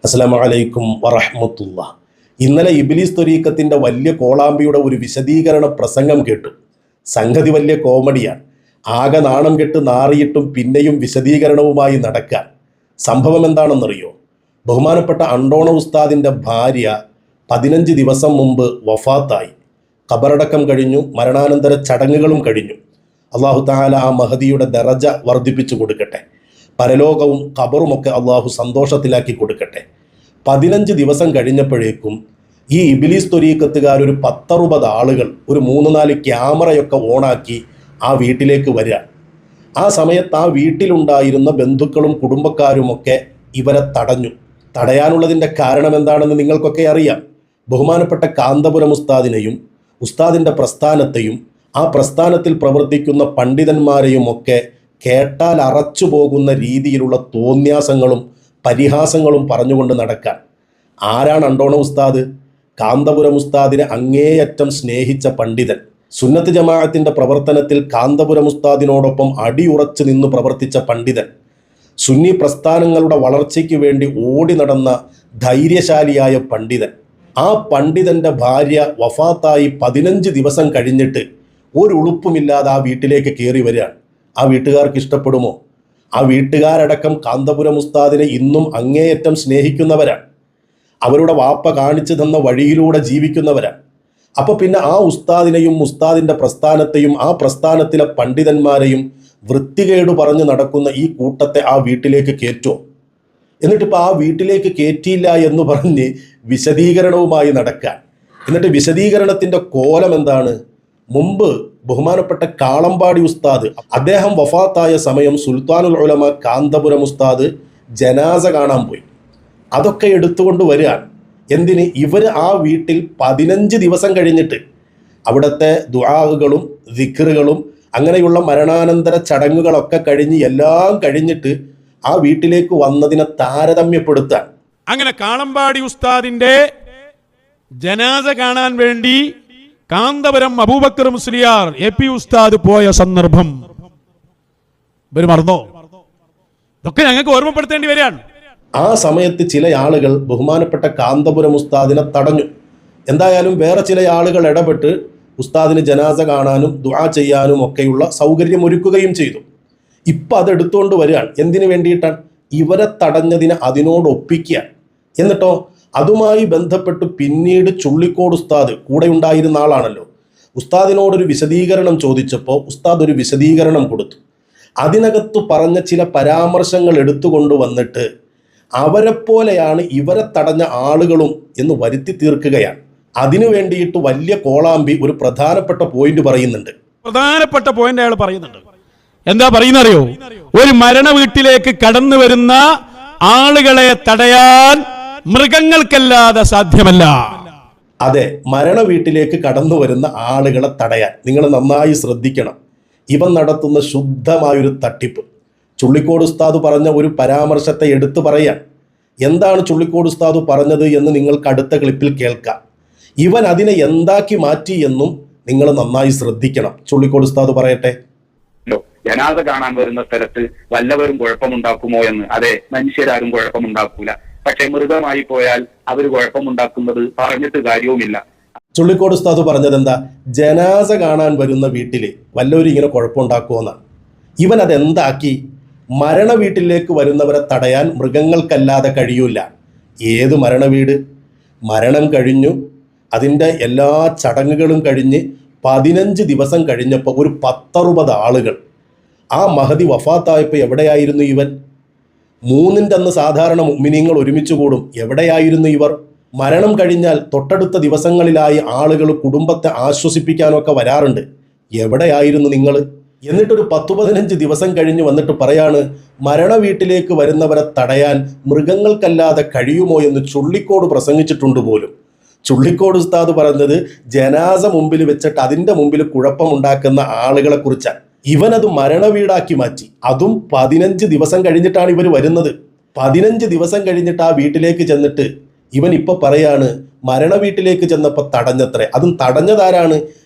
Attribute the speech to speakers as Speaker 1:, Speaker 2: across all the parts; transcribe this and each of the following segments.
Speaker 1: അസ്സലാമു അലൈക്കും വറഹ്മത്തുള്ളാഹ്. ഇന്നലെ ഇബ്ലീസ് ത്വരീഖത്തിൻ്റെ വലിയ കോളാമ്പിയുടെ ഒരു വിശദീകരണ പ്രസംഗം കേട്ടു. സംഗതി വലിയ കോമഡിയാണ്. ആകെ നാണം കെട്ട് നാറിയിട്ടും പിന്നെയും വിശദീകരണവുമായി നടക്കാൻ. സംഭവം എന്താണെന്നറിയോ? ബഹുമാനപ്പെട്ട അണ്ടോണ ഉസ്താദിൻ്റെ ഭാര്യ 15 ദിവസം മുമ്പ് വഫാത്തായി. ഖബറടക്കം കഴിഞ്ഞു, മരണാനന്തര ചടങ്ങുകളും കഴിഞ്ഞു. അള്ളാഹു തആല ആ മഹദിയുടെ ദറജ വർദ്ധിപ്പിച്ചു കൊടുക്കട്ടെ. പരലോകവും ഖബറുമൊക്കെ അള്ളാഹു സന്തോഷത്തിലാക്കി കൊടുക്കട്ടെ. 15 ദിവസം കഴിഞ്ഞപ്പോഴേക്കും ഈ ഇബ്ലീസ് ത്വരീഖത്തുകാർ ഒരു 10-60 ആളുകൾ ഒരു 3-4 ക്യാമറയൊക്കെ ഓണാക്കി ആ വീട്ടിലേക്ക് വരിക. ആ സമയത്ത് ആ വീട്ടിലുണ്ടായിരുന്ന ബന്ധുക്കളും കുടുംബക്കാരുമൊക്കെ ഇവരെ തടഞ്ഞു. തടയാനുള്ളതിൻ്റെ കാരണം എന്താണെന്ന് നിങ്ങൾക്കൊക്കെ അറിയാം. ബഹുമാനപ്പെട്ട കാന്തപുരം ഉസ്താദിനെയും ഉസ്താദിൻ്റെ പ്രസ്ഥാനത്തെയും ആ പ്രസ്ഥാനത്തിൽ പ്രവർത്തിക്കുന്ന പണ്ഡിതന്മാരെയുമൊക്കെ കേട്ടാൽ അറച്ചു പോകുന്ന രീതിയിലുള്ള തോന്യാസങ്ങളും പരിഹാസങ്ങളും പറഞ്ഞുകൊണ്ട് നടക്കാൻ. ആരാണ് അണ്ടോണ ഉസ്താദ്? കാന്തപുരം ഉസ്താദിനെ അങ്ങേയറ്റം സ്നേഹിച്ച പണ്ഡിതൻ. സുന്നത്ത് ജമാഅത്തിൻ്റെ പ്രവർത്തനത്തിൽ കാന്തപുരം ഉസ്താദിനോടൊപ്പം അടിയുറച്ചു നിന്ന് പ്രവർത്തിച്ച പണ്ഡിതൻ. സുന്നി പ്രസ്ഥാനങ്ങളുടെ വളർച്ചയ്ക്ക് വേണ്ടി ഓടി നടന്ന ധൈര്യശാലിയായ പണ്ഡിതൻ. ആ പണ്ഡിതൻ്റെ ഭാര്യ വഫാത്തായി 15 ദിവസം കഴിഞ്ഞിട്ട് ഒരു ഉളുപ്പുമില്ലാതെ ആ വീട്ടിലേക്ക് കയറി വരികയാണ്. ആ വീട്ടുകാർക്ക് ഇഷ്ടപ്പെടുമോ? ആ വീട്ടുകാരടക്കം കാന്തപുരം ഉസ്താദിനെ ഇന്നും അങ്ങേയറ്റം സ്നേഹിക്കുന്നവരാണ്. അവരുടെ വാപ്പ കാണിച്ചു തന്ന വഴിയിലൂടെ ജീവിക്കുന്നവരാണ്. അപ്പോൾ പിന്നെ ആ ഉസ്താദിനെയും ഉസ്താദിൻ്റെ പ്രസ്ഥാനത്തെയും ആ പ്രസ്ഥാനത്തിലെ പണ്ഡിതന്മാരെയും വൃത്തികേട് പറഞ്ഞു നടക്കുന്ന ഈ കൂട്ടത്തെ ആ വീട്ടിലേക്ക് കയറ്റുമോ? എന്നിട്ടിപ്പോൾ ആ വീട്ടിലേക്ക് കയറ്റിയില്ല എന്ന് പറഞ്ഞ് വിശദീകരണവുമായി നടക്കാൻ. എന്നിട്ട് വിശദീകരണത്തിൻ്റെ കോലം എന്താണ്? മുമ്പ് ബഹുമാനപ്പെട്ട കാളമ്പാടി ഉസ്താദ് അദ്ദേഹം വഫാത്തായ സമയം സുൽത്താനുൽ ഉലമ കാന്തപുരം ഉസ്താദ് ജനാസ കാണാൻ പോയി. അതൊക്കെ എടുത്തുകൊണ്ട് വരികയാണ്. എന്തിന്? ഇവർ ആ വീട്ടിൽ 15 ദിവസം കഴിഞ്ഞിട്ട് അവിടുത്തെ ദുആകളും ദിക്റുകളും അങ്ങനെയുള്ള മരണാനന്തര ചടങ്ങുകളൊക്കെ കഴിഞ്ഞ് എല്ലാം കഴിഞ്ഞിട്ട് ആ വീട്ടിലേക്ക് വന്നതിനെ താരതമ്യപ്പെടുത്താൻ.
Speaker 2: അങ്ങനെ കാളമ്പാടി ഉസ്താദിന്റെ ജനാസ കാണാൻ വേണ്ടി കാന്തപുരം അബൂബക്കർ മുസ്ലിയാർ AP ഉസ്താദ് പോയ സന്ദർഭം ഇവര് മറന്നോ? ഇതൊക്കെ ഞങ്ങൾക്ക് ഓർമ്മപ്പെടുത്തേണ്ടി വരികയാണ്.
Speaker 1: ആ സമയത്ത് ചില ആളുകൾ ബഹുമാനപ്പെട്ട കാന്തപുരം ഉസ്താദിനെ തടഞ്ഞു. എന്തായാലും വേറെ ചില ആളുകൾ ഇടപെട്ട് ഉസ്താദിന് ജനാസ കാണാനും ദുആ ചെയ്യാനും ഒക്കെയുള്ള സൗകര്യം ഒരുക്കുകയും ചെയ്തു. ഇപ്പം അതെടുത്തുകൊണ്ട് വരികയാണ്. എന്തിനു വേണ്ടിയിട്ടാണ്? ഇവരെ തടഞ്ഞതിനെ അതിനോട് ഒപ്പിക്കുക. എന്നിട്ടോ അതുമായി ബന്ധപ്പെട്ട് പിന്നീട് ചുള്ളിക്കോട് ഉസ്താദ് കൂടെ ഉണ്ടായിരുന്ന ആളാണല്ലോ. ഉസ്താദിനോടൊരു വിശദീകരണം ചോദിച്ചപ്പോൾ ഉസ്താദ് ഒരു വിശദീകരണം കൊടുത്തു. അതിനകത്ത് പറഞ്ഞ ചില പരാമർശങ്ങൾ എടുത്തുകൊണ്ട് വന്നിട്ട് അവരെപ്പോലെയാണ് ഇവരെ തടഞ്ഞ ആളുകളും എന്ന് വരുത്തി തീർക്കുകയാണ്. അതിനു വേണ്ടിയിട്ട് വലിയ കോളാമ്പി ഒരു പ്രധാനപ്പെട്ട പോയിന്റ് പറയുന്നുണ്ട്.
Speaker 2: പ്രധാനപ്പെട്ട പോയിന്റ് അയാൾ പറയുന്നുണ്ട്. എന്താ പറയുന്നറിയോ? ഒരു മരണ വീട്ടിലേക്ക് കടന്നു വരുന്ന ആളുകളെ തടയാൻ മൃഗങ്ങൾക്കല്ലാതെ സാധ്യമല്ല.
Speaker 1: അതെ, മരണ വീട്ടിലേക്ക് കടന്നു വരുന്ന ആളുകളെ തടയാൻ നിങ്ങൾ നന്നായി ശ്രദ്ധിക്കണം. ഇവൻ നടത്തുന്ന ശുദ്ധമായൊരു തട്ടിപ്പ്. ചുള്ളിക്കോട് ഉസ്താദ് പറഞ്ഞ ഒരു പരാമർശത്തെ എടുത്തു പറയാൻ. എന്താണ് ചുള്ളിക്കോട് ഉസ്താദ് പറഞ്ഞത് എന്ന് നിങ്ങൾക്ക് അടുത്ത ക്ലിപ്പിൽ കേൾക്കാം. ഇവൻ അതിനെ എന്താക്കി മാറ്റി എന്നും നിങ്ങൾ നന്നായി ശ്രദ്ധിക്കണം. ചുള്ളിക്കോട് ഉസ്താദ് പറയട്ടെ.
Speaker 3: ജനാസ കാണാൻ വരുന്ന സ്ഥലത്ത് വല്ലവരും കുഴപ്പമുണ്ടാക്കുമോ എന്ന്? അതെ, മനുഷ്യരാരും കുഴപ്പമുണ്ടാക്കൂല. പക്ഷെ മൃഗമായി പോയാൽ അവർ കുഴപ്പമുണ്ടാക്കുന്നത് പറഞ്ഞിട്ട് കാര്യവുമില്ല.
Speaker 1: ചുള്ളിക്കോട് ഉസ്താദ് പറഞ്ഞത് എന്താ? ജനാസ കാണാൻ വരുന്ന വീട്ടില് വല്ലവരും ഇങ്ങനെ കുഴപ്പമുണ്ടാക്കുമെന്നാണ്. ഇവൻ അതെന്താക്കി? മരണ വീട്ടിലേക്ക് വരുന്നവരെ തടയാൻ മൃഗങ്ങൾക്കല്ലാതെ കഴിയൂല. ഏത് മരണ വീട്? മരണം കഴിഞ്ഞു, അതിൻ്റെ എല്ലാ ചടങ്ങുകളും കഴിഞ്ഞ് 15 ദിവസം കഴിഞ്ഞപ്പോൾ ഒരു 10-60 ആളുകൾ ആ മഹദി വഫാത്തായപ്പോൾ എവിടെയായിരുന്നു ഇവൻ? 3-ന്റെ അന്ന് സാധാരണ മുഅ്മിനീങ്ങൾ ഒരുമിച്ച് കൂടും. എവിടെയായിരുന്നു ഇവർ? മരണം കഴിഞ്ഞാൽ തൊട്ടടുത്ത ദിവസങ്ങളിലായി ആളുകൾ കുടുംബത്തെ ആശ്വസിപ്പിക്കാനൊക്കെ വരാറുണ്ട്. എവിടെയായിരുന്നു നിങ്ങൾ? എന്നിട്ടൊരു 10-15 ദിവസം കഴിഞ്ഞ് വന്നിട്ട് പറയാണ് മരണ വീട്ടിലേക്ക് വരുന്നവരെ തടയാൻ മൃഗങ്ങൾക്കല്ലാതെ കഴിയുമോ എന്ന് ചുള്ളിക്കോട് പ്രസംഗിച്ചിട്ടുണ്ട് പോലും. ചുള്ളിക്കോട് ഉസ്താദ് പറഞ്ഞത് ജനാസ മുമ്പിൽ വെച്ചിട്ട് അതിൻ്റെ മുമ്പിൽ കുഴപ്പമുണ്ടാക്കുന്ന ആളുകളെ കുറിച്ചാണ്. ഇവനത് മരണ വീടാക്കി മാറ്റി. അതും 15 ദിവസം കഴിഞ്ഞിട്ടാണ് ഇവർ വരുന്നത്. 15 ദിവസം കഴിഞ്ഞിട്ട് ആ വീട്ടിലേക്ക് ചെന്നിട്ട് ഇവൻ ഇപ്പോൾ പറയാണ് മരണ വീട്ടിലേക്ക് ചെന്നപ്പോൾ തടഞ്ഞത്രേ. അതും തടഞ്ഞതാരാണ്?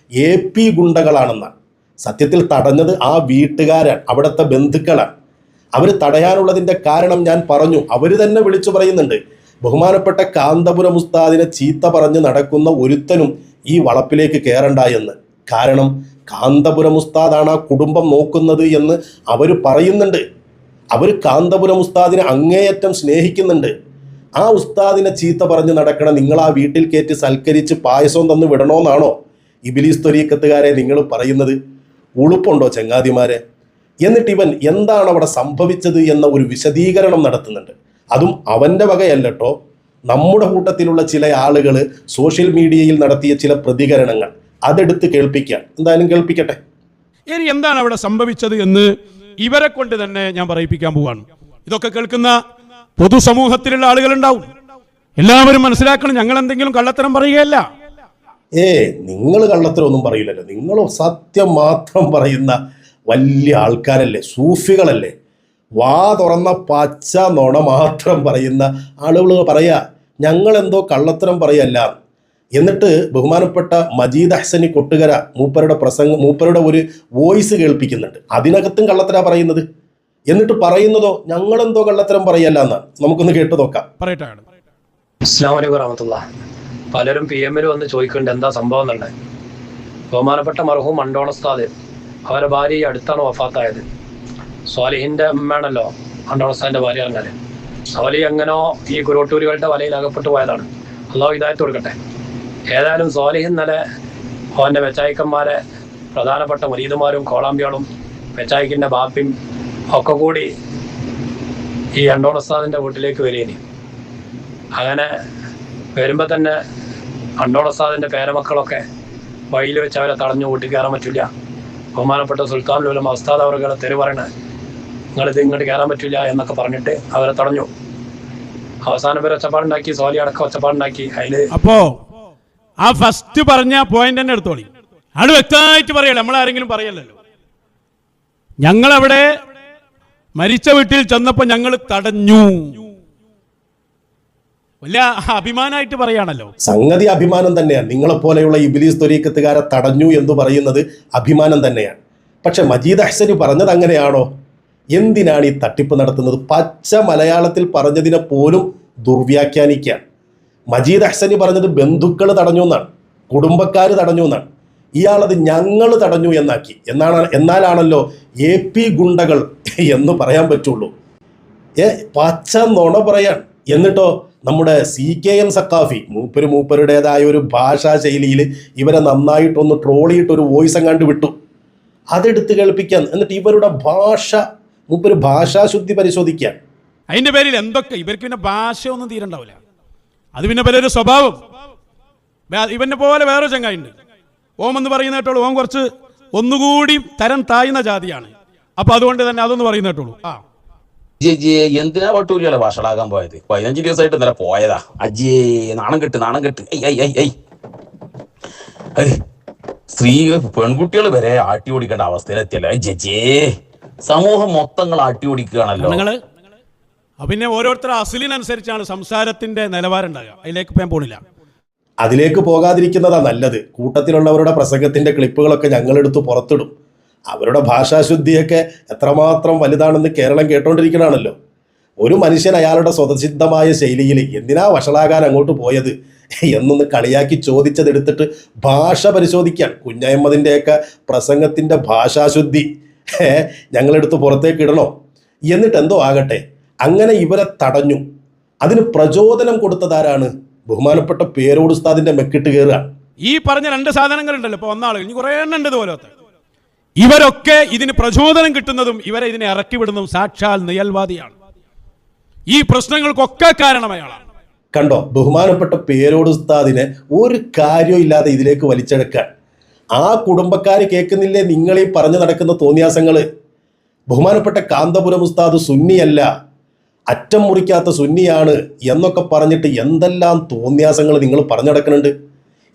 Speaker 1: AP ഗുണ്ടകളാണെന്നാണ്. സത്യത്തിൽ തടഞ്ഞത് ആ വീട്ടുകാരാണ്, അവിടുത്തെ ബന്ധുക്കളാണ്. അവർ തടയാനുള്ളതിൻ്റെ കാരണം ഞാൻ പറഞ്ഞു. അവർ തന്നെ വിളിച്ചു പറയുന്നുണ്ട്. ബഹുമാനപ്പെട്ട കാന്തപുരം ഉസ്താദിനെ ചീത്ത പറഞ്ഞ് നടക്കുന്ന ഒരുത്തനും ഈ വളപ്പിലേക്ക് കയറണ്ട എന്ന്. കാരണം കാന്തപുരം ഉസ്താദാണ് ആ കുടുംബം നോക്കുന്നത് എന്ന് അവർ പറയുന്നുണ്ട്. അവർ കാന്തപുരം ഉസ്താദിനെ അങ്ങേയറ്റം സ്നേഹിക്കുന്നുണ്ട്. ആ ഉസ്താദിനെ ചീത്ത പറഞ്ഞ് നടക്കണം നിങ്ങൾ ആ വീട്ടിൽ കയറ്റി സൽക്കരിച്ച് പായസം തന്ന് വിടണമെന്നാണോ ഇബ്ലീസ് ത്വരീഖത്തുകാരെ നിങ്ങൾ പറയുന്നത്? ഉളുപ്പുണ്ടോ ചങ്ങാതിമാരെ? എന്നിട്ട് ഇവൻ എന്താണ് അവിടെ സംഭവിച്ചത് എന്ന ഒരു വിശദീകരണം നടത്തുന്നുണ്ട്. അതും അവൻ്റെ വകയല്ലട്ടോ, നമ്മുടെ കൂട്ടത്തിലുള്ള ചില ആളുകൾ സോഷ്യൽ മീഡിയയിൽ നടത്തിയ ചില പ്രതികരണങ്ങൾ അതെടുത്ത് കേൾപ്പിക്കാൻ. എന്തായാലും കേൾപ്പിക്കട്ടെ.
Speaker 2: ഇനി എന്താണ് അവിടെ സംഭവിച്ചത് എന്ന് ഇവരെ കൊണ്ട് തന്നെ ഞാൻ പറയിപ്പിക്കാൻ പോവാണ്. ഇതൊക്കെ കേൾക്കുന്ന പൊതുസമൂഹത്തിലുള്ള ആളുകളുണ്ടാവും. എല്ലാവരും മനസ്സിലാക്കണം, ഞങ്ങൾ എന്തെങ്കിലും കള്ളത്തരം പറയുകയല്ല.
Speaker 1: നിങ്ങൾ കള്ളത്തരമൊന്നും പറയില്ലല്ലോ. നിങ്ങൾ സത്യം മാത്രം പറയുന്ന വലിയ ആൾക്കാരല്ലേ, സൂഫികളല്ലേ. വാ തുറന്ന പച്ച നുണ മാത്രം പറയുന്ന ആളുകൾ പറയാ ഞങ്ങളെന്തോ കള്ളത്തരം പറയല്ല. എന്നിട്ട് ബഹുമാനപ്പെട്ട മജീദ് ഹസനി കൊട്ടുകര മൂപ്പരുടെ ഒരു വോയിസ് കേൾപ്പിക്കുന്നുണ്ട്. അതിനകത്തും കള്ളത്തരാ പറയുന്നത്. എന്നിട്ട് പറയുന്നതോ ഞങ്ങളെന്തോ കള്ളത്തരം പറയല്ല എന്നാണ്. നമുക്കൊന്ന് കേട്ടു നോക്കാം.
Speaker 4: അസ്സലാമു അലൈക്കും വറഹ്മത്തുള്ളാഹി. പലരും PM-ൽ വന്ന് ചോദിക്കുന്നുണ്ട് എന്താ സംഭവം എന്നുള്ളത്. ബഹുമാനപ്പെട്ട മർഹൂം മണ്ടോൺ ഉസ്താദ് അവരെ ഭാര്യ ഈ അടുത്താണ് വഫാത്തായത്. സ്വാലിഹിന്റെ അമ്മയാണല്ലോ മണ്ടോൺ ഉസ്താദിന്റെ ഭാര്യ പറഞ്ഞാല്. സ്വാലിഹ് എങ്ങനോ ഈ കുരോട്ടൂരുകളുടെ വലയിൽ അകപ്പെട്ടു പോയതാണ്. അള്ളാഹു ഹിദായത്ത് കൊടുക്കട്ടെ. ഏതായാലും സ്വാലിഹ് ഇന്നലെ അവൻ്റെ വെച്ചായിക്കന്മാരെ പ്രധാനപ്പെട്ട മുരീദുമാരും കോളാമ്പികളും വെച്ചായിക്കിൻ്റെ ബാപ്പിയും ഒക്കെ കൂടി ഈ മണ്ടോൺ ഉസ്താദിന്റെ വീട്ടിലേക്ക് വരികയാണ്. അങ്ങനെ വരുമ്പോൾ തന്നെ മണ്ടോൺ ഉസ്താദിന്റെ പേരമക്കളൊക്കെ വഴിയിൽ വെച്ച് അവരെ തടഞ്ഞു കൂട്ടി കയറാൻ പറ്റില്ല. ബഹുമാനപ്പെട്ട സുൽത്താൻ ഉലമ ഉസ്താദ് അവരുടെ തെരു പറയണേ നിങ്ങളിത് ഇങ്ങോട്ട് കയറാൻ പറ്റില്ല എന്നൊക്കെ പറഞ്ഞിട്ട് അവരെ തടഞ്ഞു. അവസാനം പേര് ഒച്ചപ്പാടുണ്ടാക്കി, സോലി അടക്കം ഒച്ചപ്പാടുണ്ടാക്കി.
Speaker 2: അപ്പോ ആ ഫസ്റ്റ് പറഞ്ഞ പോയിന്റ് തന്നെ എടുത്തോളി. അത് വ്യക്തമായിട്ട് പറയല്ലോ, നമ്മളാരെങ്കിലും പറയല്ലോ. ഞങ്ങളവിടെ മരിച്ച വീട്ടിൽ ചെന്നപ്പോ ഞങ്ങൾ തടഞ്ഞു. വലിയ അഭിമാനമായിട്ട് പറയാണല്ലോ.
Speaker 1: സംഗതി അഭിമാനം തന്നെയാണ്. നിങ്ങളെപ്പോലെയുള്ള ഇബ്ലീസ് ത്വരീഖത്തുകാരെ തടഞ്ഞു എന്ന് പറയുന്നത് അഭിമാനം തന്നെയാണ്. പക്ഷെ മജീദ് ഹസനി പറഞ്ഞത് അങ്ങനെയാണോ? എന്തിനാണ് ഈ തട്ടിപ്പ് നടത്തുന്നത്? പച്ച മലയാളത്തിൽ പറഞ്ഞതിനെ പോലും ദുർവ്യാഖ്യാനിക്കാൻ. മജീദ് ഹസനി പറഞ്ഞത് ബന്ധുക്കൾ തടഞ്ഞു എന്നാണ്, കുടുംബക്കാർ തടഞ്ഞു എന്നാണ്. ഇയാളത് ഞങ്ങൾ തടഞ്ഞു എന്നാക്കി. എന്നാലാണല്ലോ AP ഗുണ്ടകൾ എന്ന് പറയാൻ പറ്റുള്ളൂ. പച്ച നുണ പറയാൻ. എന്നിട്ടോ നമ്മുടെ CKM സക്കാഫി മൂപ്പരുടേതായ ഒരു ഭാഷാ ശൈലിയിൽ ഇവരെ നന്നായിട്ടൊന്ന് ട്രോളിയിട്ടൊരു വോയിസ് അങ്ങാണ്ട് വിട്ടു. അതെടുത്ത് കേൾപ്പിക്കാൻ. എന്നിട്ട് ഇവരുടെ ഭാഷാശുദ്ധി പരിശോധിക്കാൻ.
Speaker 2: അതിന്റെ പേരിൽ എന്തൊക്കെ ഇവർക്ക് പിന്നെ ഭാഷ ഒന്നും തീരണ്ടാവില്ല. അത് പിന്നെ പലൊരു സ്വഭാവം. ഇവന്റെ പോലെ വേറെ ചങ്ങായിണ്ട്, ഓം എന്ന് പറയുന്ന കേട്ടോളൂ. ഓം കുറച്ച് ഒന്നുകൂടി തരം താഴ്ന്ന ജാതിയാണ്. അപ്പൊ അതുകൊണ്ട് തന്നെ അതൊന്ന് പറയുന്ന കേട്ടോളൂ.
Speaker 5: എന്തിനാ വട്ടൂരികളെ ഭാഷകളാകാൻ പോയത്? 15 ദിവസമായിട്ട് ഇന്നലെ പോയതാ. അജ്ജേ നാണം കെട്ട്. സ്ത്രീ പെൺകുട്ടികൾ വരെ ആട്ടി ഓടിക്കേണ്ട അവസ്ഥയിലെത്തിയല്ലോ. ജജേ സമൂഹം മൊത്തങ്ങൾ ആട്ടി ഓടിക്കുകയാണല്ലോ.
Speaker 2: പിന്നെ ഓരോരുത്തർ അസലിനനുസരിച്ചാണ് സംസാരത്തിന്റെ നിലവാരം ഉണ്ടാകുക. അതിലേക്ക് ഞാൻ പോണില്ല.
Speaker 1: അതിലേക്ക് പോകാതിരിക്കുന്നതാ നല്ലത്. കൂട്ടത്തിലുള്ളവരുടെ പ്രസംഗത്തിന്റെ ക്ലിപ്പുകളൊക്കെ ഞങ്ങളെടുത്ത് പുറത്തിടും. അവരുടെ ഭാഷാശുദ്ധിയൊക്കെ എത്രമാത്രം വലുതാണെന്ന് കേരളം കേട്ടോണ്ടിരിക്കണാണല്ലോ. ഒരു മനുഷ്യൻ അയാളുടെ സ്വതസിദ്ധമായ ശൈലിയിൽ എന്തിനാ വഷളാകാൻ അങ്ങോട്ട് പോയത് എന്നൊന്ന് കളിയാക്കി ചോദിച്ചതെടുത്തിട്ട് ഭാഷ പരിശോധിക്കാൻ. കുഞ്ഞഹമ്മദിൻ്റെയൊക്കെ പ്രസംഗത്തിൻ്റെ ഭാഷാശുദ്ധി ഞങ്ങളെടുത്ത് പുറത്തേക്ക് ഇടണോ? എന്നിട്ട് എന്തോ ആകട്ടെ, അങ്ങനെ ഇവരെ തടഞ്ഞു. അതിന് പ്രചോദനം കൊടുത്തതാരാണ്? ബഹുമാനപ്പെട്ട പേരോട് ഉസ്താദിന്റെ മെക്കിട്ട് കയറുക.
Speaker 2: ഈ പറഞ്ഞ 2 സാധനങ്ങളുണ്ടല്ലോ, ഇപ്പൊ ഒന്നാളുകൾ ഇനി കുറേ എണ്ണുണ്ട് ഇതുപോലത്തെ. ഇവരൊക്കെ ഇതിന് പ്രചോദനം കിട്ടുന്നതും ഇവരെ ഇതിനെ ഇറക്കി വിടുന്നതും സാക്ഷാൽ നിയൽവാദിയാണ്. ഈ പ്രശ്നങ്ങൾക്കൊക്കെ കാരണം അയാളാണ്.
Speaker 1: കണ്ടോ, ബഹുമാനപ്പെട്ട പേരോട് ഉസ്താദിനെ ഒരു കാര്യവും ഇല്ലാതെ ഇതിലേക്ക് വലിച്ചെടുക്കാൻ. ആ കുടുംബക്കാർ കേൾക്കുന്നില്ലേ നിങ്ങളീ പറഞ്ഞു നടക്കുന്ന തോന്നിയാസങ്ങള്? ബഹുമാനപ്പെട്ട കാന്തപുരം ഉസ്താദ് സുന്നിയല്ല, അറ്റം മുറിക്കാത്ത സുന്നിയാണ് എന്നൊക്കെ പറഞ്ഞിട്ട് എന്തെല്ലാം തോന്നിയാസങ്ങൾ നിങ്ങൾ പറഞ്ഞു നടക്കുന്നുണ്ട്.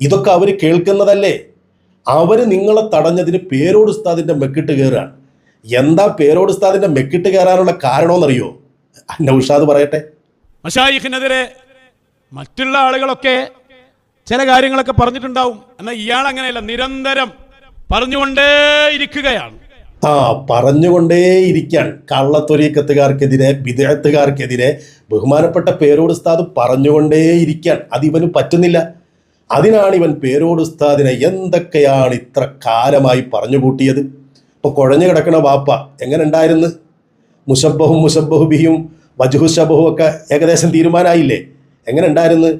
Speaker 1: ഇതൊക്കെ അവർ കേൾക്കുന്നതല്ലേ? അവർ നിങ്ങളെ തടഞ്ഞതിന് പേരോട് ഉസ്താദിന്റെ മെക്കിട്ട് കയറുകയാണ്. എന്താ പേരോട് ഉസ്താദിന്റെ മെക്കിട്ട് കയറാനുള്ള കാരണമെന്നറിയോ? നൗഷാദ് പറയട്ടെ.
Speaker 2: മശായിഖിനെതിരെ മറ്റുള്ള ആളുകളൊക്കെ ചില കാര്യങ്ങളൊക്കെ പറഞ്ഞിട്ടുണ്ടാവും. എന്നാൽ ഇയാൾ അങ്ങനെയല്ല, നിരന്തരം പറഞ്ഞുകൊണ്ടേ ഇരിക്കുകയാണ്.
Speaker 1: പറഞ്ഞുകൊണ്ടേയിരിക്കാൻ കള്ളത്തൊരീക്കത്തുകാർക്കെതിരെ ബിദ്അത്തുകാർക്കെതിരെ ബഹുമാനപ്പെട്ട പേരോട് ഉസ്താദ് പറഞ്ഞുകൊണ്ടേയിരിക്കാൻ. അതിവന് പറ്റുന്നില്ല. അതിനാണ് ഇവൻ പേരോട് ഉസ്താദിനെ എന്തൊക്കെയാണ് ഇത്ര കാലമായി പറഞ്ഞു കൂട്ടിയത്. ഇപ്പൊ കുഴഞ്ഞു കിടക്കണ വാപ്പ എങ്ങനെ ഉണ്ടായിരുന്നു? മുഷബ്ബഹും മുഷബ്ബഹുബിയും വജുഹുഷബഹും ഒക്കെ ഏകദേശം തീരുമാനമായില്ലേ? എങ്ങനെ ഉണ്ടായിരുന്നു?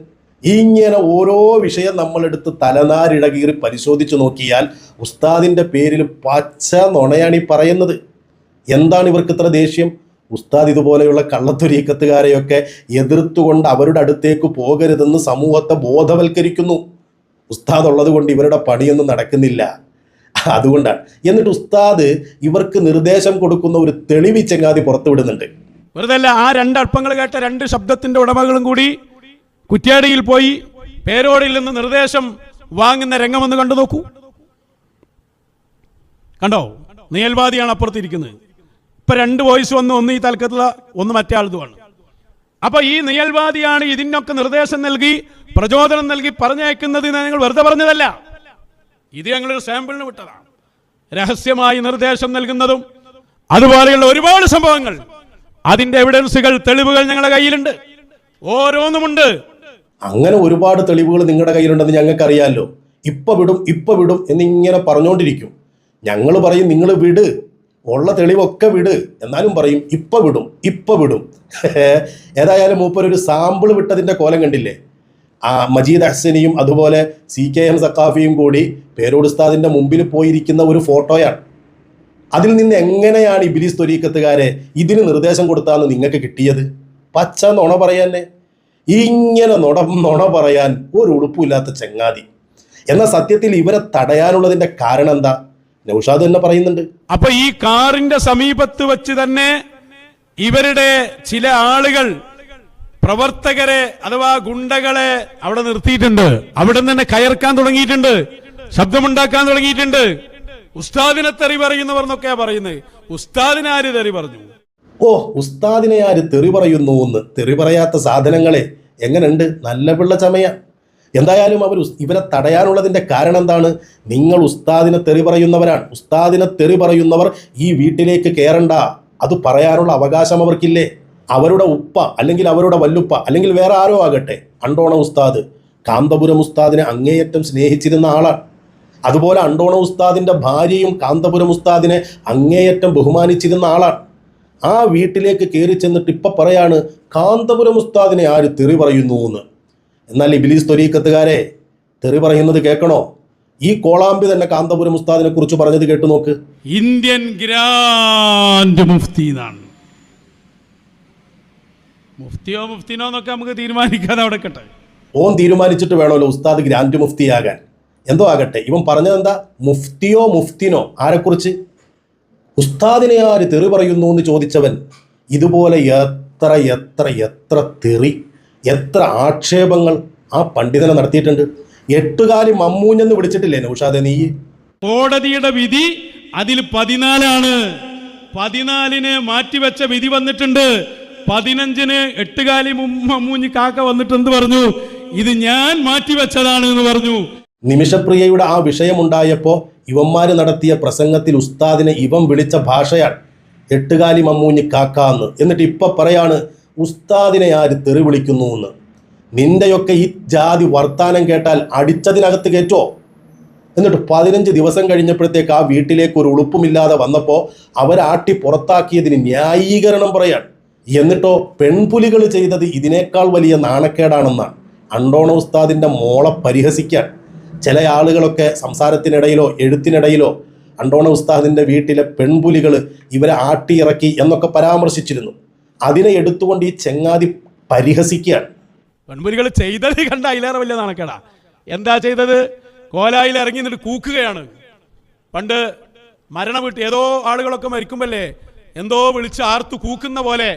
Speaker 1: ഇങ്ങനെ ഓരോ വിഷയം നമ്മളെടുത്ത് തലനാരിഴകീറി പരിശോധിച്ചു നോക്കിയാൽ ഉസ്താദിൻ്റെ പേരിൽ പച്ച നുണയാണ് ഈ പറയുന്നത്. എന്താണ് ഇവർക്ക് ഇത്ര ദേഷ്യം? ഉസ്താദ് ഇതുപോലെയുള്ള കള്ളത്തൊരീക്കത്തുകാരെയൊക്കെ എതിർത്തുകൊണ്ട് അവരുടെ അടുത്തേക്ക് പോകരുതെന്ന് സമൂഹത്തെ ബോധവൽക്കരിക്കുന്നു. ഉസ്താദ് ഉള്ളത് കൊണ്ട് ഇവരുടെ പണിയൊന്നും നടക്കുന്നില്ല, അതുകൊണ്ടാണ്. എന്നിട്ട് ഉസ്താദ് ഇവർക്ക് നിർദ്ദേശം കൊടുക്കുന്ന ഒരു തെളിവ് ചങ്ങാതി പുറത്തുവിടുന്നുണ്ട്.
Speaker 2: വെറുതെ അല്ല, ആ രണ്ടൽപ്പങ്ങൾ കേട്ട രണ്ട് ശബ്ദത്തിന്റെ ഉടമകളും കൂടി കുറ്റ്യാടിയിൽ പോയി പേരോടിൽ നിന്ന് നിർദ്ദേശം വാങ്ങുന്ന രംഗമെന്ന് കണ്ടു നോക്കൂ. കണ്ടോ? നിയൽവാദിയാണ് അപ്പുറത്തിരിക്കുന്നത്. ഇപ്പൊ രണ്ട് വോയിസ് വന്ന്, ഒന്ന് ഈ തലക്കത്തുള്ള, ഒന്ന് മറ്റേ ആളതുമാണ്. അപ്പൊ ഈ നിയൽവാദിയാണ് ഇതിനൊക്കെ നിർദ്ദേശം നൽകി പ്രചോദനം നൽകി പറഞ്ഞയക്കുന്നത്. ഞങ്ങൾ വെറുതെ പറഞ്ഞതല്ല, ഇത് ഞങ്ങളൊരു സാമ്പിളിന് വിട്ടതാണ്. രഹസ്യമായി നിർദ്ദേശം നൽകുന്നതും അതുപോലെയുള്ള ഒരുപാട് സംഭവങ്ങൾ, അതിന്റെ എവിഡൻസുകൾ, തെളിവുകൾ ഞങ്ങളുടെ കയ്യിലുണ്ട്, ഓരോന്നുമുണ്ട്.
Speaker 1: അങ്ങനെ ഒരുപാട് തെളിവുകൾ നിങ്ങളുടെ കയ്യിലുണ്ടെന്ന് ഞങ്ങൾക്കറിയാമല്ലോ. ഇപ്പൊ വിടും എന്നിങ്ങനെ പറഞ്ഞുകൊണ്ടിരിക്കും. ഞങ്ങൾ പറയും നിങ്ങൾ വിട്, ഉള്ള തെളിവൊക്കെ വിട്, എന്നാലും പറയും ഇപ്പൊ വിടും. ഏതായാലും മൂപ്പരൊരു സാമ്പിൾ വിട്ടതിന്റെ കോലം കണ്ടില്ലേ? മജീദ് അഹ്സനിയും അതുപോലെ CKM സഖാഫിയും കൂടി പേരോട് ഉസ്താദിന്റെ മുമ്പിൽ പോയിരിക്കുന്ന ഒരു ഫോട്ടോയാണ്. അതിൽ നിന്ന് എങ്ങനെയാണ് ഇബ്ലീസ് ത്വരീഖത്തുകാരെ ഇതിന് നിർദ്ദേശം കൊടുത്താന്ന് നിങ്ങൾക്ക് കിട്ടിയത്? പച്ച നുണ പറയാനേ. ഇങ്ങനെ നുണ പറയാൻ ഒരു ഉളുപ്പില്ലാത്ത ചങ്ങാതി. എന്നാൽ സത്യത്തിൽ ഇവരെ തടയാനുള്ളതിന്റെ കാരണം എന്താ? നൗഷാദ് തന്നെ പറയുന്നുണ്ട്.
Speaker 2: അപ്പൊ ഈ കാറിന്റെ സമീപത്ത് വെച്ച് തന്നെ ഇവരുടെ ചില ആളുകൾ, പ്രവർത്തകരെ അഥവാ ഗുണ്ടകളെ അവിടെ നിർത്തിയിട്ടുണ്ട്. അവിടെ തന്നെ കയർക്കാൻ തുടങ്ങിയിട്ടുണ്ട്, ശബ്ദമുണ്ടാക്കാൻ തുടങ്ങിയിട്ടുണ്ട്. ഉസ്താദിനെ തെറി പറയുന്നവർ എന്നൊക്കെയാ പറയുന്നത്. ഉസ്താദിനെ ആര് തെറി പറഞ്ഞു?
Speaker 1: ഉസ്താദിനെ ആര് തെറി പറയുന്നു എന്ന്. തെറി പറയാത്ത സാധനങ്ങളെ എങ്ങനെയുണ്ട്? നല്ല പിള്ള ചമയ. എന്തായാലും ഇവരെ തടയാനുള്ളതിന്റെ കാരണം എന്താണ്? നിങ്ങൾ ഉസ്താദിനെ തെറി പറയുന്നവരാണ്. ഉസ്താദിനെ തെറി പറയുന്നവർ ഈ വീട്ടിലേക്ക് കയറണ്ട, അത് പറയാനുള്ള അവകാശം അവർക്കില്ലേ? അവരുടെ ഉപ്പ അല്ലെങ്കിൽ അവരുടെ വല്ലുപ്പ അല്ലെങ്കിൽ വേറെ ആരോ ആകട്ടെ, അണ്ടോണ ഉസ്താദ് കാന്തപുരം ഉസ്താദിനെ അങ്ങേയറ്റം സ്നേഹിച്ചിരുന്ന ആളാണ്. അതുപോലെ അണ്ടോണ ഉസ്താദിന്റെ ഭാര്യയും കാന്തപുരം ഉസ്താദിനെ അങ്ങേയറ്റം ബഹുമാനിച്ചിരുന്ന ആളാണ്. ആ വീട്ടിലേക്ക് കയറി ചെന്നിട്ട് ഇപ്പൊ പറയാണ് കാന്തപുരം ഉസ്താദിനെ ആര് തെറി പറയുന്നു എന്ന്. എന്നാൽ ഇബ്ലീസ് ത്വരീഖത്തുകാരെ, തെറി പറയുന്നത് കേൾക്കണോ? ഈ കോളാമ്പി തന്നെ കാന്തപുരം ഉസ്താദിനെ കുറിച്ച് പറഞ്ഞത് കേട്ടു നോക്ക്.
Speaker 2: ഇന്ത്യൻ ഗ്രാൻഡ് മുഫ്തി എന്നാണ്. മുഫ്തിയോ മുഫ്തിനോ എന്നൊക്കെ നമുക്ക് തീരുമാനിക്കാതെ അവിടെ കേട്ടെ.
Speaker 1: ഓൻ തീരുമാനിച്ചിട്ട് വേണമല്ലോ ഉസ്താദ് ഗ്രാൻഡ് മുഫ്തിയാകാൻ. എന്തോ ആകട്ടെ, ഇവൻ പറഞ്ഞതെന്താ? മുഫ്തിയോ മുഫ്തിനോ? ആരെക്കുറിച്ച്? ഉസ്താദിനെ ആര് തെറി പറയുന്നു എന്ന് ചോദിച്ചവൻ ഇതുപോലെ എത്ര എത്ര എത്ര തെറി, എത്ര ആക്ഷേപങ്ങൾ ആ പണ്ഡിതനെ നടത്തിയിട്ടുണ്ട്. 8 കാലി മമ്മൂഞ്ഞെന്ന് വിളിച്ചിട്ടില്ലേ നൗഷാദെ നീ?
Speaker 2: കോടതിയുടെ വിധി അതിൽ 14 14 മാറ്റിവെച്ച വിധി വന്നിട്ടുണ്ട്. 15 8 കാലി മമ്മൂഞ്ഞ് കാക്ക വന്നിട്ട് എന്ത് പറഞ്ഞു? ഇത് ഞാൻ മാറ്റിവെച്ചതാണ് എന്ന് പറഞ്ഞു.
Speaker 1: നിമിഷപ്രിയയുടെ ആ വിഷയമുണ്ടായപ്പോൾ ഇവന്മാര് നടത്തിയ പ്രസംഗത്തിൽ ഉസ്താദിനെ ഇവൻ വിളിച്ച ഭാഷയാണ് 8 കാലി മമ്മൂഞ്ഞ് കാക്കാന്ന്. എന്നിട്ട് ഇപ്പൊ പറയാണ് ഉസ്താദിനെ ആര് തെറി വിളിക്കുന്നു എന്ന്. നിന്റെയൊക്കെ ഈ ജാതി വർത്താനം കേട്ടാൽ അടിച്ചതിനകത്ത് കയറ്റോ? എന്നിട്ട് 15 ദിവസം കഴിഞ്ഞപ്പോഴത്തേക്ക് ആ വീട്ടിലേക്ക് ഒരു ഉളുപ്പുമില്ലാതെ വന്നപ്പോൾ അവരാട്ടി പുറത്താക്കിയതിന് ന്യായീകരണം പറയാൻ. എന്നിട്ടോ പെൺപുലികൾ ചെയ്തത് ഇതിനേക്കാൾ വലിയ നാണക്കേടാണെന്നാണ് അണ്ടോണ ഉസ്താദിന്റെ മോളെ പരിഹസിക്കാൻ ചില ആളുകളൊക്കെ സംസാരത്തിനിടയിലോ എഴുത്തിനിടയിലോ അണ്ടോണ ഉസ്താദിന്റെ വീട്ടിലെ പെൺപുലികൾ ഇവരെ ആട്ടിയിറക്കി എന്നൊക്കെ പരാമർശിച്ചിരുന്നു. അതിനെ എടുത്തുകൊണ്ട് ഈ ചെങ്ങാതി പരിഹസിക്കുകയാണ്.
Speaker 2: പെൺപുലികൾ ചെയ്തത് കണ്ട അതിലേറെ വലിയ നാണക്കേടാ. എന്താ ചെയ്തത്? കോലായിൽ ഇറങ്ങി നിന്നിട്ട് കൂക്കുകയാണ്. പണ്ട് മരണ വീട്ടിൽ ഏതോ ആളുകളൊക്കെ മരിക്കുമ്പല്ലേ എന്തോ വിളിച്ച് ആർത്തു കൂക്കുന്ന പോലെ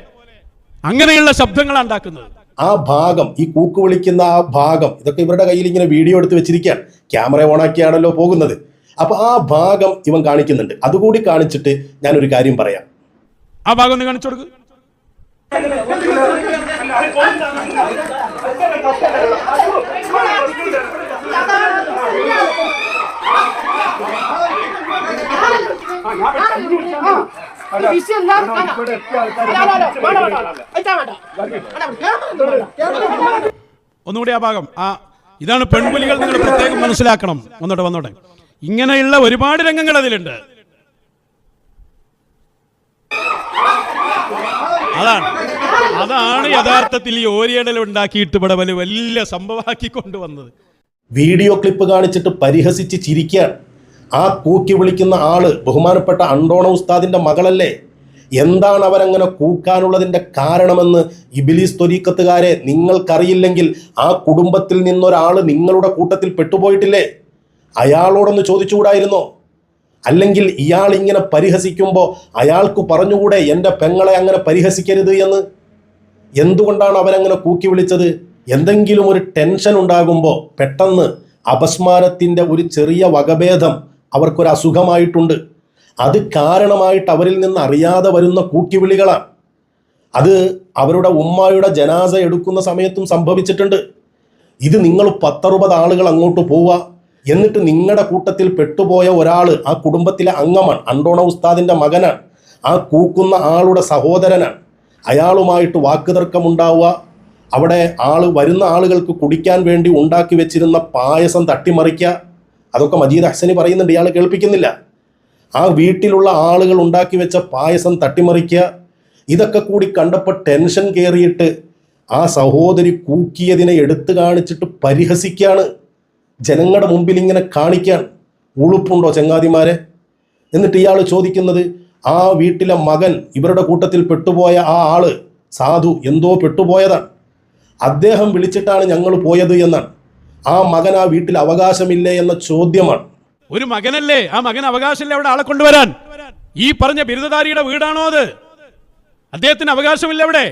Speaker 2: അങ്ങനെയുള്ള ശബ്ദങ്ങളാണ് ഉണ്ടാക്കുന്നത്.
Speaker 1: ആ ഭാഗം, ഈ കൂക്ക് വിളിക്കുന്ന ആ ഭാഗം, ഇതൊക്കെ ഇവരുടെ കയ്യിൽ ഇങ്ങനെ വീഡിയോ എടുത്ത് വെച്ചിരിക്കുകയാണ്. ക്യാമറ ഓണാക്കിയാണല്ലോ പോകുന്നത്. അപ്പൊ ആ ഭാഗം ഇവൻ കാണിക്കുന്നുണ്ട്. അതുകൂടി കാണിച്ചിട്ട് ഞാനൊരു കാര്യം പറയാം.
Speaker 2: ആ ഭാഗം ഒന്ന് കാണിച്ചു കൊടുക്ക്. ഒന്നുകൂടി ആ ഭാഗം ഇതാണ് പെൺപുലികൾ, നിങ്ങൾ പ്രത്യേകം മനസ്സിലാക്കണം. വന്നോട്ടെ. ഇങ്ങനെയുള്ള ഒരുപാട് രംഗങ്ങൾ അതിലുണ്ട്. അതാണ് യഥാർത്ഥത്തിൽ ഈ ഓരിയടൽ ഉണ്ടാക്കിയിട്ട് ഇവിടെ വലിയ സംഭവമാക്കി കൊണ്ടുവന്നത്.
Speaker 1: വീഡിയോ ക്ലിപ്പ് കാണിച്ചിട്ട് പരിഹസിച്ച് ചിരിക്കാൻ ആ കൂക്കി വിളിക്കുന്ന ആള് ബഹുമാനപ്പെട്ട അണ്ടോണ ഉസ്താദിന്റെ മകളല്ലേ? എന്താണ് അവരങ്ങനെ കൂക്കാനുള്ളതിൻ്റെ കാരണമെന്ന് ഇബ്ലീസ് ത്വരീഖത്തുകാരെ നിങ്ങൾക്കറിയില്ലെങ്കിൽ ആ കുടുംബത്തിൽ നിന്നൊരാൾ നിങ്ങളുടെ കൂട്ടത്തിൽ പെട്ടുപോയിട്ടില്ലേ? അയാളോടൊന്ന് ചോദിച്ചുകൂടായിരുന്നോ? അല്ലെങ്കിൽ ഇയാൾ ഇങ്ങനെ പരിഹസിക്കുമ്പോൾ അയാൾക്ക് പറഞ്ഞുകൂടെ എൻ്റെ പെങ്ങളെ അങ്ങനെ പരിഹസിക്കരുത് എന്ന്? എന്തുകൊണ്ടാണ് അവരങ്ങനെ കൂക്കി വിളിച്ചത്? എന്തെങ്കിലും ഒരു ടെൻഷൻ ഉണ്ടാകുമ്പോൾ പെട്ടെന്ന് അപസ്മാരത്തിൻ്റെ ഒരു ചെറിയ വകഭേദം അവർക്കൊരു അസുഖമായിട്ടുണ്ട്. അത് കാരണമായിട്ട് അവരിൽ നിന്ന് അറിയാതെ വരുന്ന കൂക്കിവിളികളാണ്. അത് അവരുടെ ഉമ്മായുടെ ജനാസ എടുക്കുന്ന സമയത്തും സംഭവിച്ചിട്ടുണ്ട്. ഇത് നിങ്ങൾ 10-60 ആളുകൾ അങ്ങോട്ട് പോവുക, എന്നിട്ട് നിങ്ങളുടെ കൂട്ടത്തിൽ പെട്ടുപോയ ഒരാൾ ആ കുടുംബത്തിലെ അംഗമാണ്, അണ്ടോണ ഉസ്താദിൻ്റെ മകനാണ്, ആ കൂക്കുന്ന ആളുടെ സഹോദരനാണ്. അയാളുമായിട്ട് വാക്കുതർക്കമുണ്ടാവുക, അവിടെ വരുന്ന ആളുകൾക്ക് കുടിക്കാൻ വേണ്ടി ഉണ്ടാക്കി വെച്ചിരുന്ന പായസം തട്ടിമറിക്കുക. അതൊക്കെ മജീദ് ഹസനി പറയുന്നുണ്ട്, ഇയാൾ കേൾപ്പിക്കുന്നില്ല. ആ വീട്ടിലുള്ള ആളുകൾ ഉണ്ടാക്കി വെച്ച പായസം തട്ടിമറിക്കുക. ഇതൊക്കെ കൂടി കണ്ടപ്പോൾ ടെൻഷൻ കയറിയിട്ട് ആ സഹോദരി കൂക്കിയതിനെ എടുത്തു കാണിച്ചിട്ട് പരിഹസിക്കുകയാണ്. ജനങ്ങളുടെ മുമ്പിൽ ഇങ്ങനെ കാണിക്കാൻ ഉളുപ്പുണ്ടോ ചങ്ങാതിമാരെ? എന്നിട്ട് ഇയാൾ ചോദിക്കുന്നത് ആ വീട്ടിലെ മകൻ, ഇവരുടെ കൂട്ടത്തിൽ പെട്ടുപോയ ആ ആള് സാധു എന്തോ പെട്ടുപോയതാണ്, അദ്ദേഹം വിളിച്ചിട്ടാണ് ഞങ്ങൾ പോയത് എന്നാണ്. ആ മകൻ ആ വീട്ടിൽ അവകാശമില്ലേ എന്ന ചോദ്യമാണ്.
Speaker 2: ഒരു മകനല്ലേ, ആ മകൻ അവകാശമില്ല അവിടെ ആളെ കൊണ്ടുവരാൻ? ഈ പറഞ്ഞ ബിരുദധാരിയുടെ വീടാണോ അത്? അദ്ദേഹത്തിന് അവകാശമില്ല അവിടെ?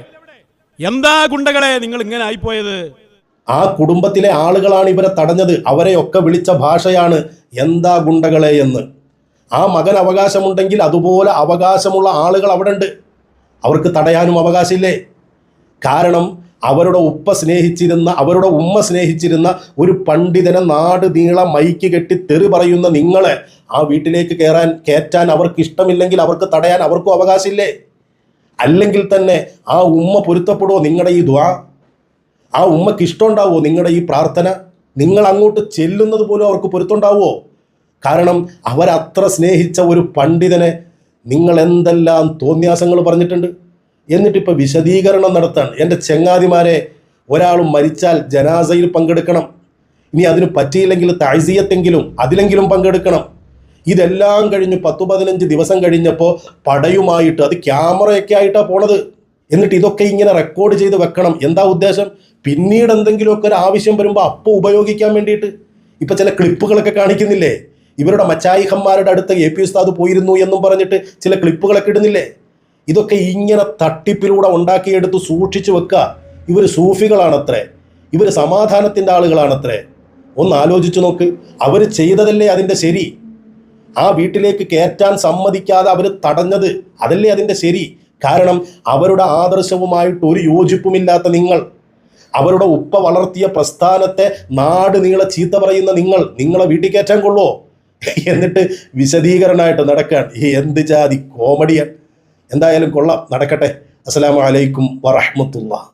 Speaker 2: എന്താ ഗുണ്ടകളെ നിങ്ങൾ ഇങ്ങനെ ആയിപ്പോയത്?
Speaker 1: ആ കുടുംബത്തിലെ ആളുകളാണ് ഇവരെ തടഞ്ഞത്. അവരെയൊക്കെ വിളിച്ച ഭാഷയാണ് എന്താ ഗുണ്ടകളെ എന്ന്. ആ മകൻ അവകാശമുണ്ടെങ്കിൽ അതുപോലെ അവകാശമുള്ള ആളുകൾ അവിടെ ഉണ്ട്. അവർക്ക് തടയാനും അവകാശമില്ലേ? കാരണം അവരുടെ അവരുടെ ഉമ്മ സ്നേഹിച്ചിരുന്ന ഒരു പണ്ഡിതനെ നാട് നീളം മൈക്ക് കെട്ടി തെറി പറയുന്ന നിങ്ങളെ ആ വീട്ടിലേക്ക് കയറ്റാൻ അവർക്ക് ഇഷ്ടമില്ലെങ്കിൽ അവർക്ക് തടയാൻ അവർക്കും അവകാശമില്ലേ? അല്ലെങ്കിൽ തന്നെ ആ ഉമ്മ പൊരുത്തപ്പെടുമോ നിങ്ങളുടെ ഈ ദുആ? ആ ഉമ്മക്ക് ഇഷ്ടമുണ്ടാവുമോ നിങ്ങളുടെ ഈ പ്രാർത്ഥന? നിങ്ങൾ അങ്ങോട്ട് ചെല്ലുന്നത് പോലും അവർക്ക് പൊരുത്തമുണ്ടാവുമോ? കാരണം അവരത്ര സ്നേഹിച്ച ഒരു പണ്ഡിതനെ നിങ്ങൾ എന്തെല്ലാം തോന്നിയാസങ്ങൾ പറഞ്ഞിട്ടുണ്ട്. എന്നിട്ടിപ്പോൾ വിശദീകരണം നടത്താൻ എൻ്റെ ചങ്ങാതിമാരെ, ഒരാളും മരിച്ചാൽ ജനാസയിൽ പങ്കെടുക്കണം, ഇനി അതിന് പറ്റിയില്ലെങ്കിൽ താഴ്സിയത്തെങ്കിലും അതിലെങ്കിലും പങ്കെടുക്കണം. ഇതെല്ലാം കഴിഞ്ഞ് 10-15 ദിവസം കഴിഞ്ഞപ്പോൾ പടയുമായിട്ട്, അത് ക്യാമറയൊക്കെ ആയിട്ടാണ് പോണത്. എന്നിട്ട് ഇതൊക്കെ ഇങ്ങനെ റെക്കോർഡ് ചെയ്ത് വെക്കണം. എന്താ ഉദ്ദേശം? പിന്നീട് എന്തെങ്കിലുമൊക്കെ ഒരു ആവശ്യം വരുമ്പോൾ അപ്പോൾ ഉപയോഗിക്കാൻ വേണ്ടിയിട്ട്. ഇപ്പം ചില ക്ലിപ്പുകളൊക്കെ കാണിക്കുന്നില്ലേ? ഇവരുടെ മച്ചായിഹന്മാരുടെ അടുത്ത് AP ഉസ്താദ് പോയിരുന്നു എന്നും പറഞ്ഞിട്ട് ചില ക്ലിപ്പുകളൊക്കെ ഇടുന്നില്ലേ? ഇതൊക്കെ ഇങ്ങനെ തട്ടിപ്പിലൂടെ ഉണ്ടാക്കിയെടുത്ത് സൂക്ഷിച്ചു വെക്കുക. ഇവർ സൂഫികളാണത്രേ, ഇവർ സമാധാനത്തിൻ്റെ ആളുകളാണത്രേ. ഒന്ന് ആലോചിച്ചു നോക്ക്. അവർ ചെയ്തതല്ലേ അതിൻ്റെ ശരി? ആ വീട്ടിലേക്ക് കയറ്റാൻ സമ്മതിക്കാതെ അവർ തടഞ്ഞത് അതല്ലേ അതിൻ്റെ ശരി? കാരണം അവരുടെ ആദർശവുമായിട്ട് ഒരു യോജിപ്പുമില്ലാത്ത നിങ്ങൾ, അവരുടെ ഉപ്പ വളർത്തിയ പ്രസ്ഥാനത്തെ നാട് നീളെ ചീത്ത പറയുന്ന നിങ്ങളെ വീട്ടിൽ കയറ്റാൻ കൊള്ളുമോ? എന്നിട്ട് വിശദീകരണമായിട്ട് നടക്കാൻ എന്ത് ജാതി കോമഡിയാണ്. എന്തായാലും കൊള്ളാം, നടക്കട്ടെ. അസ്സലാമു അലൈക്കും വറഹ്മത്തുള്ളാഹി.